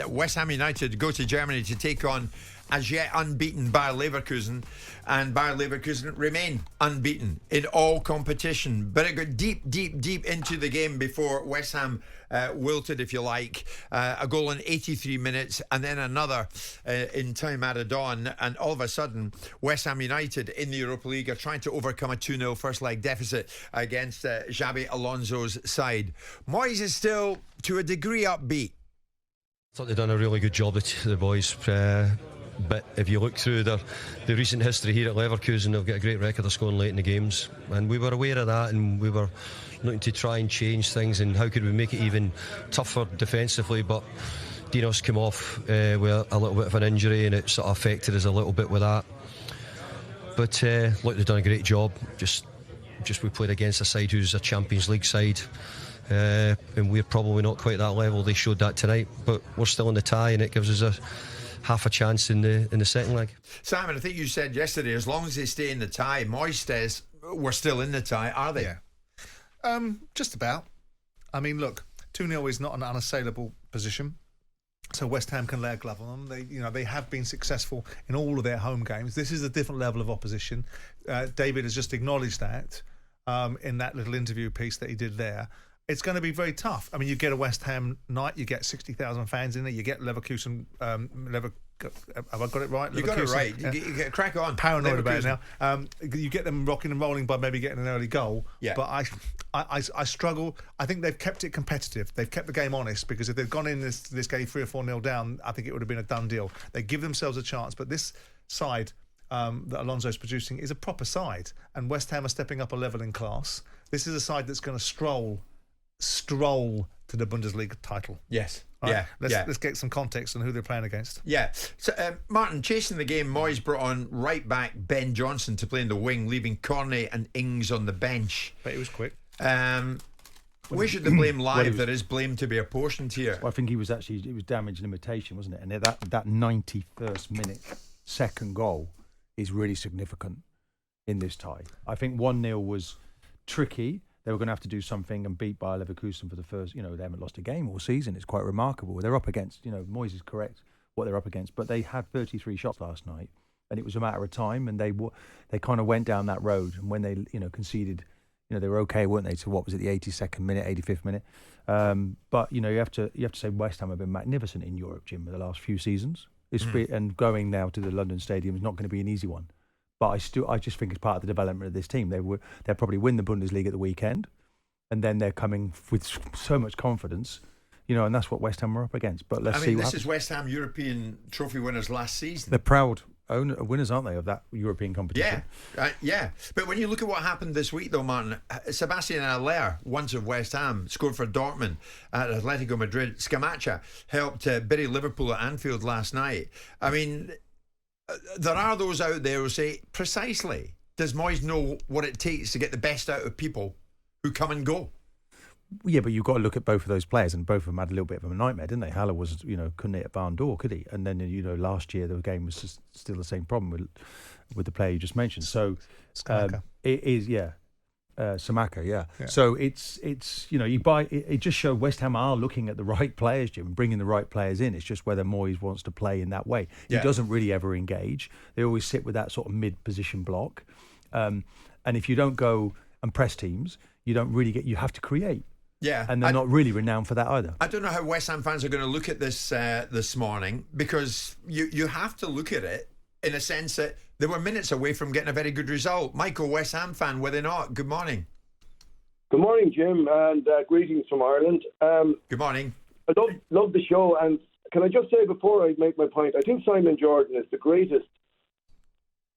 West Ham United go to Germany to take on as yet unbeaten Bayer Leverkusen, and Bayer Leverkusen remain unbeaten in all competition. But it got deep into the game before West Ham wilted, if you like. A goal in 83 minutes and then another in time added on, and all of a sudden West Ham United in the Europa League are trying to overcome a 2-0 first leg deficit against Xabi Alonso's side. Moyes is still to a degree upbeat. I thought they'd done a really good job, the boys. But if you look through the recent history here at Leverkusen, they've got a great record of scoring late in the games, and we were aware of that, and we were looking to try and change things and how could we make it even tougher defensively. But Dinos came off with a little bit of an injury, and it sort of affected us a little bit with that. But look, they've done a great job. Just we played against a side who's a Champions League side. And we're probably not quite that level. They showed that tonight, but we're still in the tie, and it gives us half a chance in the second leg. Simon, I think you said yesterday, as long as they stay in the tie, Moyes says we're still in the tie. Are they? Yeah. Just about. I mean, look, 2-0 is not an unassailable position, so West Ham can lay a glove on them. They have been successful in all of their home games. This is a different level of opposition. David has just acknowledged that in that little interview piece that he did there. It's going to be very tough. I mean, you get a West Ham night, you get 60,000 fans in there, you get Leverkusen. Have I got it right? You got it right. You get crack on. Paranoid about it now. You get them rocking and rolling by maybe getting an early goal. Yeah. But I struggle. I think they've kept it competitive. They've kept the game honest, because if they'd gone in this game 3 or 4-0 down, I think it would have been a done deal. They give themselves a chance, but this side that Alonso's producing is a proper side, and West Ham are stepping up a level in class. This is a side that's going to stroll to the Bundesliga title. Yes. Right? Let's get some context on who they're playing against. Yeah. So, Martin, chasing the game, Moyes brought on right back Ben Johnson to play in the wing, leaving Cornet and Ings on the bench. But it was quick. Where should the blame lie if there is blame to be apportioned here? Well, I think it was damage limitation, wasn't it? And that 91st minute second goal is really significant in this tie. I think 1-0 was tricky. They were going to have to do something and beat Bayer Leverkusen for the first, they haven't lost a game all season. It's quite remarkable. They're up against, Moyes is correct what they're up against, but they had 33 shots last night, and it was a matter of time, and they kind of went down that road, and when they, conceded, they were okay, weren't they? So what was it, the 82nd minute, 85th minute? But, you have to say West Ham have been magnificent in Europe, Jim, for the last few seasons. And going now to the London Stadium is not going to be an easy one. But I just think it's part of the development of this team. They'll probably win the Bundesliga at the weekend, and then they're coming with so much confidence, and that's what West Ham are up against. But let's see. This is West Ham European Trophy winners last season. They're proud winners, aren't they, of that European competition? Yeah. But when you look at what happened this week, though, Martin, Sebastian Haller, once of West Ham, scored for Dortmund at Atletico Madrid. Scamacca helped bury Liverpool at Anfield last night. I mean, there are those out there who say, precisely, does Moyes know what it takes to get the best out of people who come and go? Yeah, but you've got to look at both of those players, and both of them had a little bit of a nightmare, didn't they? Haller was, couldn't hit a barn door, could he? And then, last year the game was just still the same problem with the player you just mentioned. So it is, Samaka, yeah. So it's it just showed West Ham are looking at the right players, Jim, and bringing the right players in. It's just whether Moyes wants to play in that way. He doesn't really ever engage. They always sit with that sort of mid-position block. And if you don't go and press teams, you don't really you have to create. Yeah, and they're not really renowned for that either. I don't know how West Ham fans are going to look at this this morning, because you have to look at it in a sense that they were minutes away from getting a very good result. Michael, West Ham fan, were they not? Good morning. Good morning, Jim, and greetings from Ireland. Good morning. I love the show, and can I just say before I make my point, I think Simon Jordan is the greatest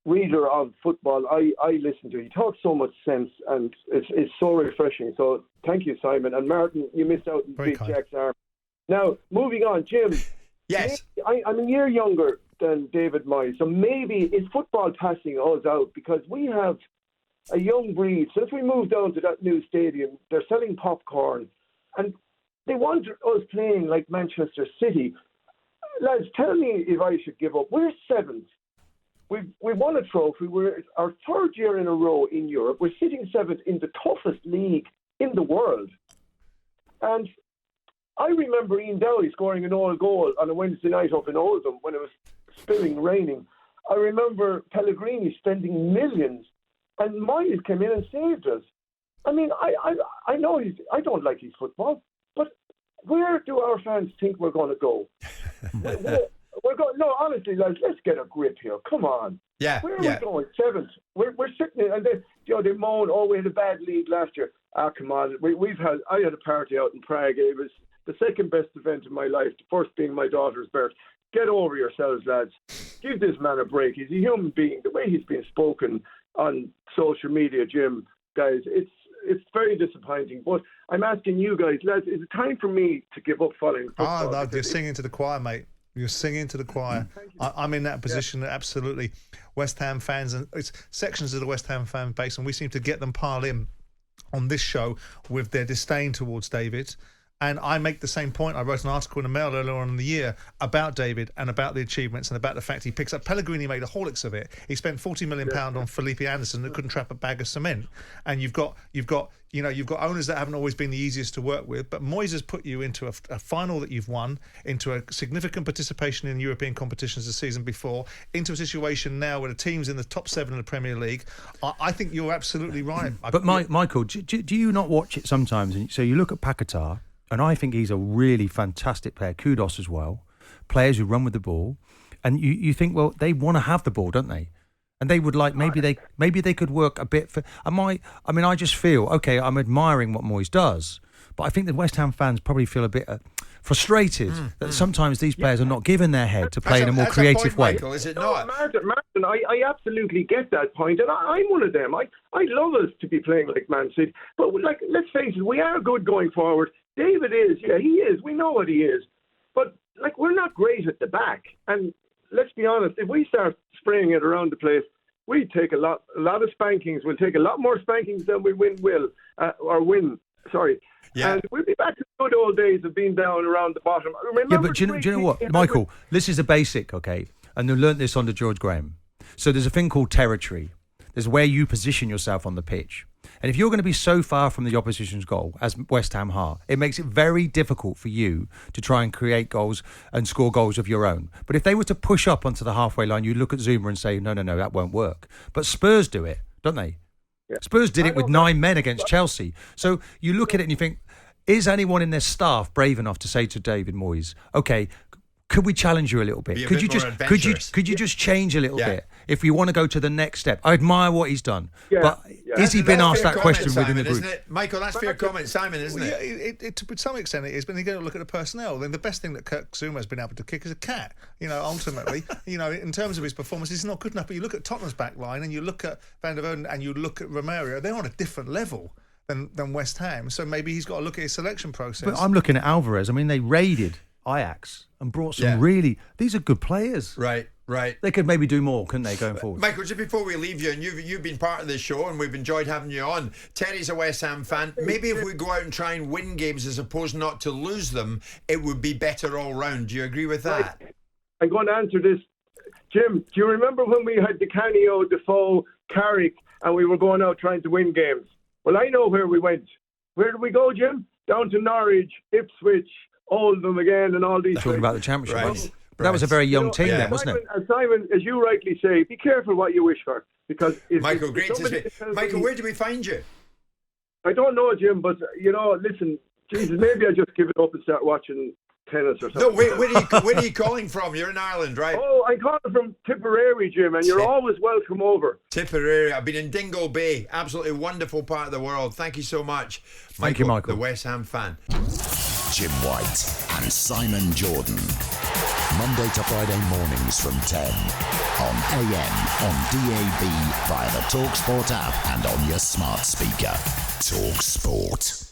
reader of football I listen to. He talks so much sense, and it's so refreshing. So thank you, Simon. And Martin, you missed out on Big Jack's arm. Now, moving on, Jim. Yes. I'm a year younger than David Moyes, so maybe is football passing us out, because we have a young breed. Since we moved down to that new stadium, they're selling popcorn, and they want us playing like Manchester City. Lads, tell me if I should give up. We're seventh. We've won a trophy. We're our third year in a row in Europe. We're sitting seventh in the toughest league in the world. And I remember Ian Dowie scoring an all goal on a Wednesday night up in Oldham when it was spilling raining. I remember Pellegrini spending millions, and Moye came in and saved us. I mean, I know I don't like his football, but where do our fans think we're going to go? we're going. No, honestly, lads, let's get a grip here. Come on. Yeah. Where are we going? 7th. We're sitting in, and they moan, "Oh, we had a bad league last year." Ah, come on. I had a party out in Prague. It was the second best event of my life. The first being my daughter's birth. Get over yourselves, lads. Give this man a break. He's a human being. The way he's been spoken on social media, Jim, guys, it's very disappointing. But I'm asking you guys, lads, is it time for me to give up following football? Oh, no, you're singing to the choir, mate. You're singing to the choir. I'm in that position that absolutely West Ham fans, and it's sections of the West Ham fan base, and we seem to get them piled in on this show with their disdain towards David. And I make the same point. I wrote an article in the Mail earlier on in the year about David and about the achievements and about the fact he picks up. Pellegrini made a holics of it. He spent £40 million on Felipe Anderson that couldn't trap a bag of cement. And you've got owners that haven't always been the easiest to work with. But Moyes has put you into a final that you've won, into a significant participation in European competitions the season before, into a situation now where the team's in the top 7 of the Premier League. I think you're absolutely right. But Michael, do you not watch it sometimes? And so you look at Paquetá, and I think he's a really fantastic player. Kudos as well. Players who run with the ball, and you think, well, they want to have the ball, don't they? And they would like maybe they could work a bit for. I just feel okay. I'm admiring what Moyes does, but I think the West Ham fans probably feel a bit frustrated that sometimes these players are not given their head to play in a more creative way. Michael, is it not? Martin, I absolutely get that point, and I'm one of them. I love us to be playing like Man City, but let's face it, we are good going forward. David is, he is. We know what he is. But, we're not great at the back. And let's be honest, if we start spraying it around the place, we take a lot of spankings. We'll take a lot more spankings than we win. Yeah. And we'll be back to the good old days of being down around the bottom. But do you know what, Michael? This is a basic, okay? And they learnt this under George Graham. So there's a thing called territory. There's where you position yourself on the pitch. And if you're going to be so far from the opposition's goal, as West Ham are, it makes it very difficult for you to try and create goals and score goals of your own. But if they were to push up onto the halfway line, you look at Zuma and say, no, that won't work. But Spurs do it, don't they? Yeah. Spurs did it with 9 men against Chelsea. So you look at it and you think, is anyone in their staff brave enough to say to David Moyes, okay, could we challenge you a little bit? Could you just change a little bit if you want to go to the next step? I admire what he's done, but is he been asked that question within the group? Isn't it? Michael, that's fair comment, Simon, isn't it? Yeah, to some extent it is. But you got to look at the personnel. Then the best thing that Kirk Zuma has been able to kick is a cat. Ultimately, in terms of his performance, he's not good enough. But you look at Tottenham's back line, and you look at Van der Ven, and you look at Romero. They're on a different level than West Ham. So maybe he's got to look at his selection process. But I'm looking at Alvarez. I mean, they raided Ajax and brought some these are good players. Right. They could maybe do more, couldn't they, going forward? Michael, just before we leave you, and you've been part of this show and we've enjoyed having you on. Terry's a West Ham fan. Maybe if we go out and try and win games as opposed not to lose them, it would be better all round. Do you agree with that? Right. I'm going to answer this. Jim, do you remember when we had the Canio, Defoe, Carrick, and we were going out trying to win games? Well, I know where we went. Where did we go, Jim? Down to Norwich, Ipswich, Oldham again, and all these Talking things. about the championship. Right. That was a very young team then, wasn't it? And Simon, as you rightly say, be careful what you wish for. Because Michael, great to see. Michael, where do we find you? I don't know, Jim, but, listen, Jesus, maybe I just give it up and start watching tennis or something. No, where are you calling from? You're in Ireland, right? Oh, I'm calling from Tipperary, Jim, and you're always welcome over. Tipperary. I've been in Dingle Bay. Absolutely wonderful part of the world. Thank you so much. Thank you, Michael. The West Ham fan. Jim White and Simon Jordan. Monday to Friday mornings from 10 on AM, on DAB, via the talkSPORT app and on your smart speaker. talkSPORT.